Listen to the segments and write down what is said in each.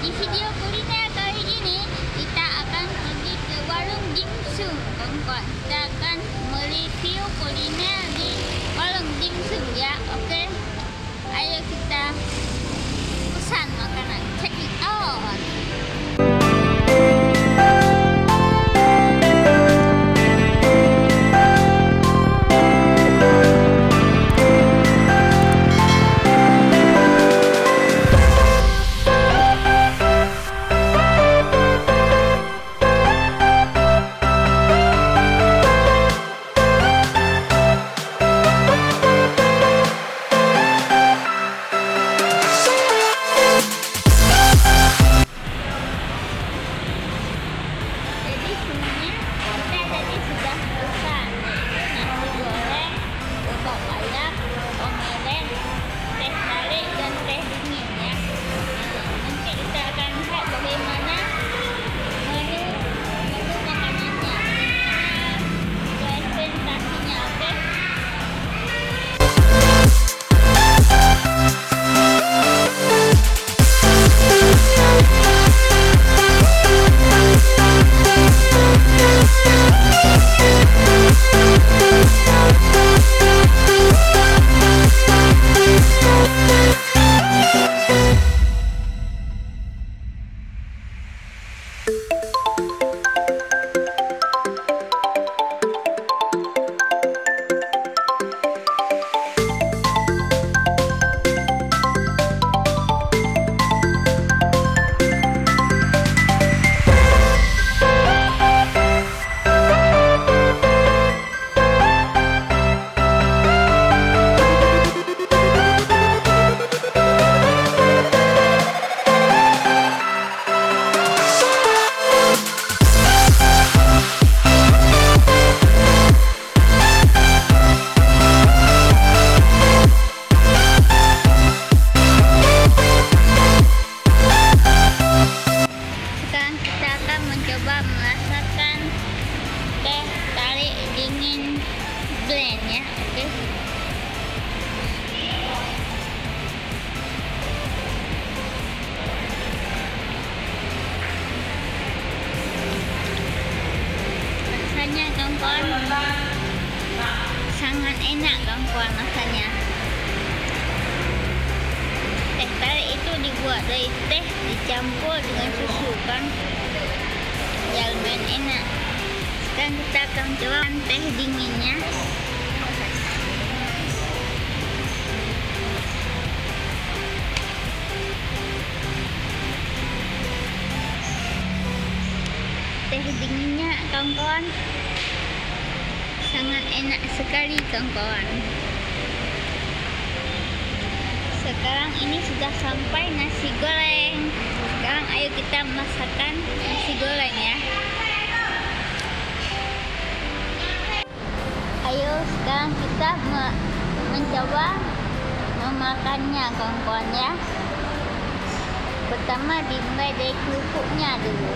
Di video kuliner kali ini kita akan pergi ke warung dimsum, kawan-kawan. Kita akan mereview kuliner di warung dimsum ya, oke? Ayo kita pesan makanan. Check it out. Merasakan teh tarik dingin blend ya, oke. Rasanya kawan-kawan sangat enak kawan-kawan rasanya. Teh tarik itu dibuat dari teh dicampur dengan susu kan. Ya lumayan enak. Sekarang kita akan coba teh dinginnya. Teh dinginnya kawan-kawan sangat enak sekali kawan-kawan. Sekarang ini sudah sampai nasi goreng. Sekarang ayo kita masakkan nasi goreng ya. Ayo sekarang kita mencoba memakannya kawan-kawan ya. Pertama dimulai dari kerupuknya dulu.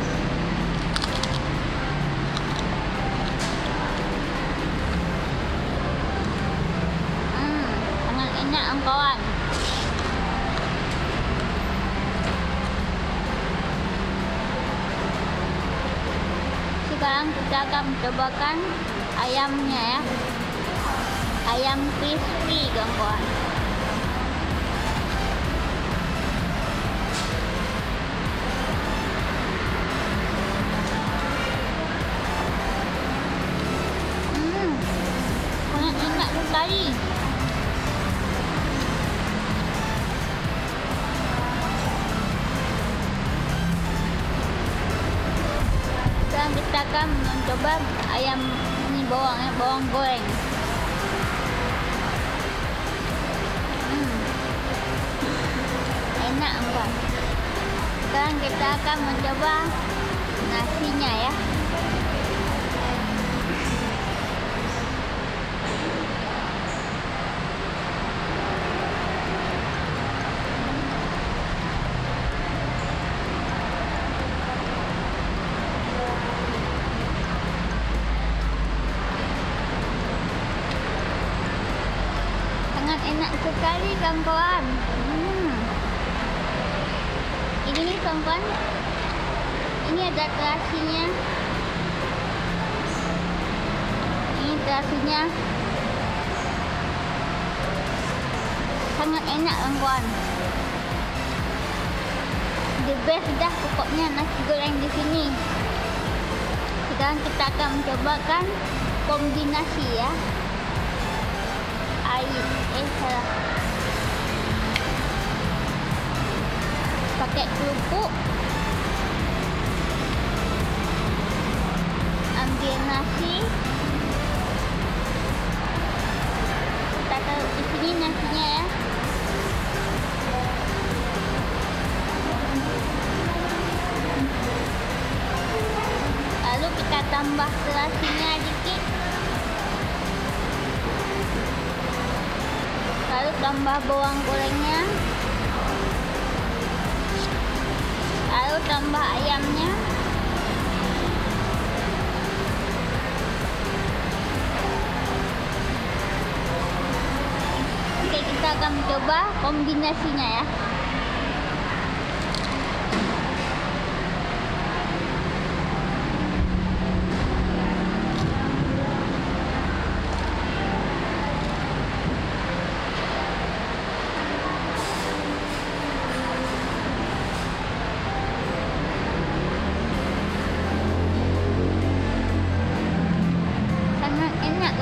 Sangat enak kawan. Sekarang kita akan mencobakan ayamnya ya. Ayam crispy kawan-kawan. Sangat enak sekali. Sekarang kita akan mencoba ayam ini bawang goreng. Enak enggak? Sekarang kita akan mencoba nasinya ya. Sangat enak sekali kawan-kawan. Ini nih kawan-kawan. Ini ada terasinya. Ini terasinya. Sangat enak kawan-kawan. The best dah pokoknya nasi goreng di sini. Sekarang kita akan mencobakan kombinasi ya. Salah. Pakai kerupuk. Ambil nasi. Kita taruh di sini nasinya ya. Lalu kita tambah terasinya dikit. Lalu tambah bawang gorengnya. Lalu tambah ayamnya. Oke, kita akan mencoba kombinasinya ya.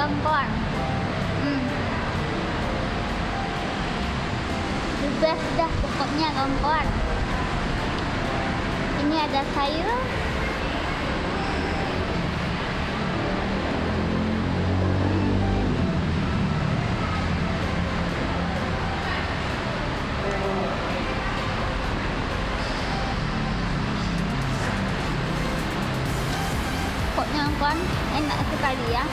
Kawan-kawan, the best dah pokoknya kawan-kawan. Ini ada sayur, pokoknya kawan, enak sekali ya.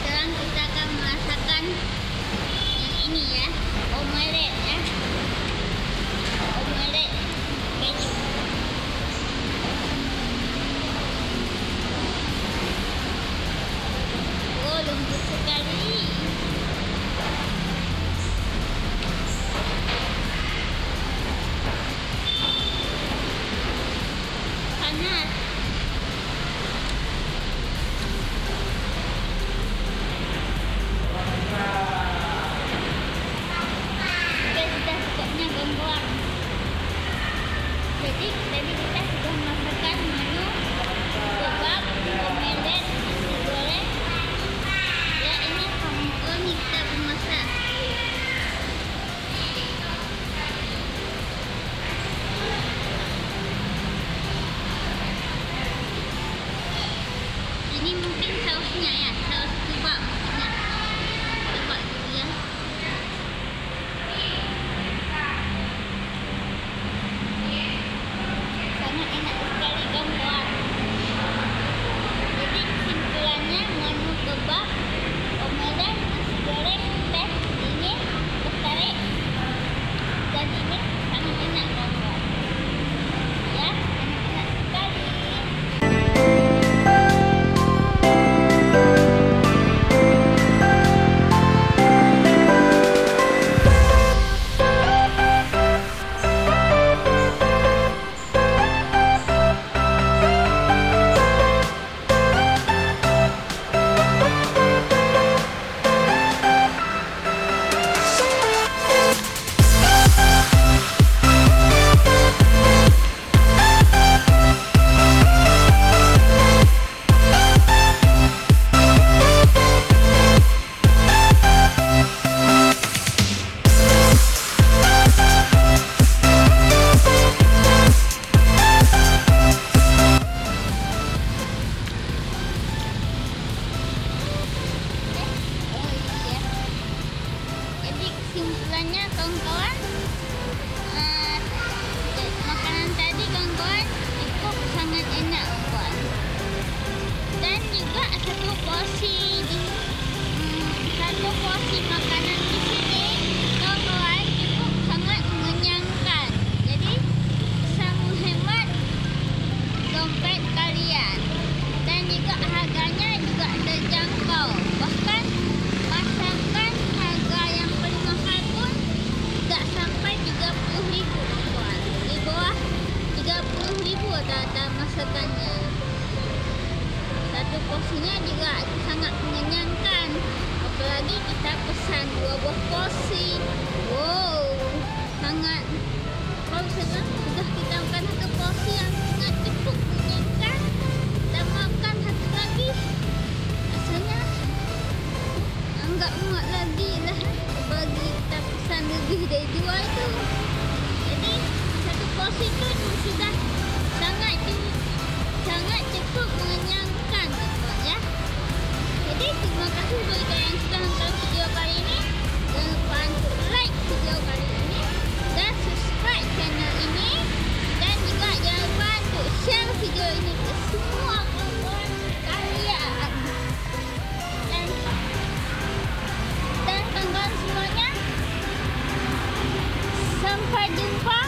Sekarang kita akan merasakan yang ini ya, omelet ya, omelet keju. Oh, lembut sekali. Panas. Jadi tadi kita sudah masakan menu kebab, omelet, nasi goreng. Ya, ini kawan-kawan kita memasak. Ini mungkin sausnya ya, saus kebab. Nah, coba dulu ya. Sangat enak sekali kawan-kawan. Jadi kesimpulannya menu kebab, omelet, nasi goreng, teh dingin, teh tarik. Dan ini sangat enak kawan-kawan. Ya, sangat enak sekali. masakannya. Satu porsinya juga sangat mengenyangkan. Apalagi kita pesan 2 buah porsi. Wow, sangat. Kalau misalkan sudah kita makan satu porsi yang sangat cukup mengenyangkan, kita makan satu lagi, rasanya enggak muat lagi lah. Bagi kita pesan lebih dari 2 itu. Jadi satu porsi itu sudah sangat cukup mengenyangkan, teman ya. Jadi terima kasih bagi kalian yang sudah nonton video kali ini. Jangan lupa untuk like video kali ini dan subscribe channel ini, dan juga jangan lupa untuk share video ini ke semua kawan kalian. Dan kawan-kawan semuanya, sampai jumpa